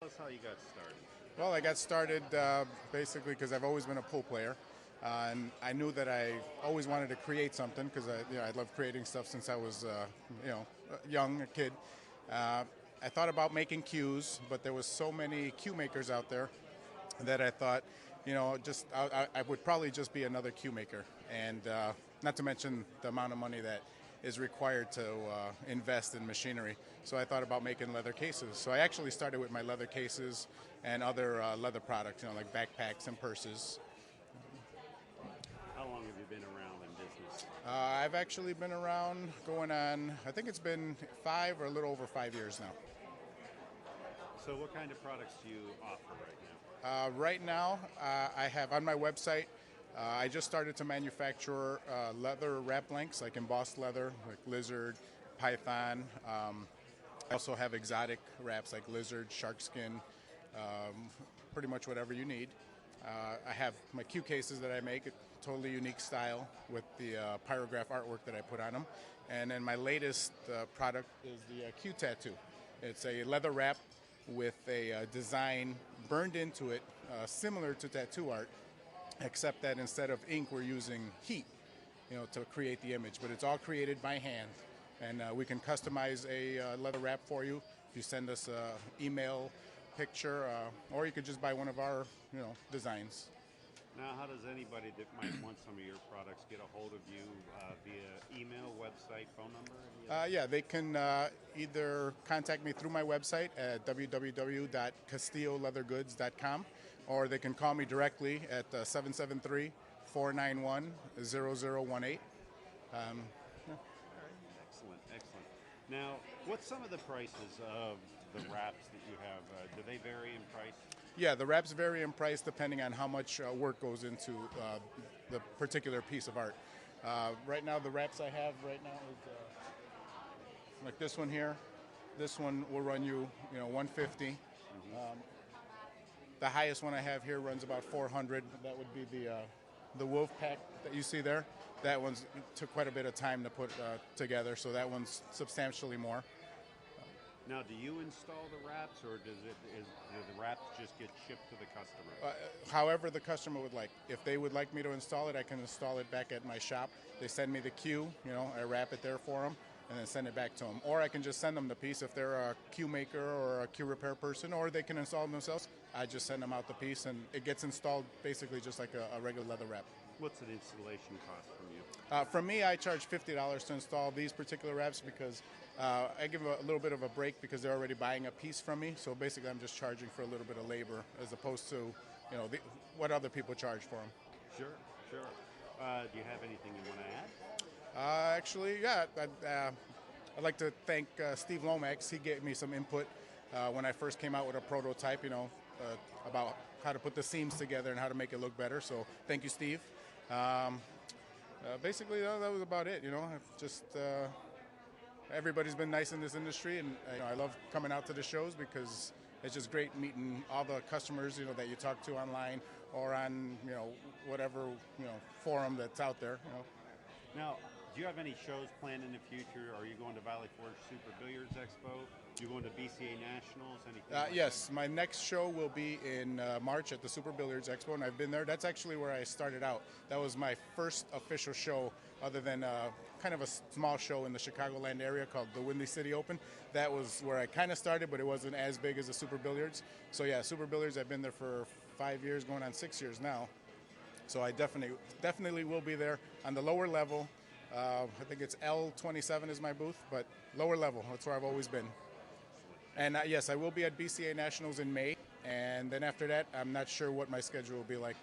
Tell us how you got started. Well, I got started basically because I've always been a pool player, and I knew that I always wanted to create something because I love creating stuff since I was young, a kid. Uh, I thought about making cues, but there was so many cue makers out there that I thought, just I would probably just be another cue maker, and not to mention the amount of money that is required to invest in machinery. So I thought about making leather cases. So I actually started with my leather cases and other leather products, like backpacks and purses. How long have you been around in business? I've actually been around going on, I think it's been 5 or a little over 5 years now. So, what kind of products do you offer right now? Right now, I have on my website, I just started to manufacture leather wrap blanks, like embossed leather, like lizard, python. I also have exotic wraps like lizard, shark skin, pretty much whatever you need. I have my cue cases that I make, a totally unique style with the pyrograph artwork that I put on them. And then my latest product is the cue tattoo. It's a leather wrap with a design burned into it, similar to tattoo art, except that instead of ink, we're using heat, to create the image. But it's all created by hand, and we can customize a leather wrap for you if you send us an email picture, or you could just buy one of our, designs. Now, how does anybody that might want some of your products get a hold of you via email, website, phone number? Yeah, they can either contact me through my website at www.castilloleathergoods.com, or they can call me directly at 773-491-0018. Excellent, excellent. Now, what's some of the prices of the wraps that you have? Do they vary in price? Yeah, the wraps vary in price depending on how much work goes into the particular piece of art. Right now, the wraps I have right now is like this one here. This one will run you, $150. The highest one I have here runs about $400. That would be the wolf pack that you see there. That one's took quite a bit of time to put together, so that one's substantially more. Now, do you install the wraps, or do the wraps just get shipped to the customer? However the customer would like. If they would like me to install it, I can install it back at my shop. They send me the cue, I wrap it there for them, and then send it back to them. Or I can just send them the piece if they're a cue maker or a cue repair person, or they can install it themselves. I just send them out the piece, and it gets installed basically just like a regular leather wrap. What's an installation cost from you? From me, I charge $50 to install these particular wraps because I give a little bit of a break because they're already buying a piece from me. So basically, I'm just charging for a little bit of labor as opposed to, what other people charge for them. Sure, sure. Do you have anything you want to add? Actually, yeah. I'd like to thank Steve Lomax. He gave me some input when I first came out with a prototype, about how to put the seams together and how to make it look better. So thank you, Steve. Basically, that was about it. Just everybody's been nice in this industry, and I love coming out to the shows because it's just great meeting all the customers, that you talk to online or on, whatever, forum that's out there. Now, do you have any shows planned in the future? Are you going to Valley Forge Super Billiards Expo? You going to BCA Nationals? Anything? Yes, my next show will be in March at the Super Billiards Expo, and I've been there. That's actually where I started out. That was my first official show, other than kind of a small show in the Chicagoland area called the Windy City Open. That was where I kind of started, but it wasn't as big as the Super Billiards. So yeah, Super Billiards, I've been there for 5 years, going on 6 years now. So I definitely will be there on the lower level. I think it's L27 is my booth, but lower level, that's where I've always been. And yes, I will be at BCA Nationals in May, and then after that, I'm not sure what my schedule will be like.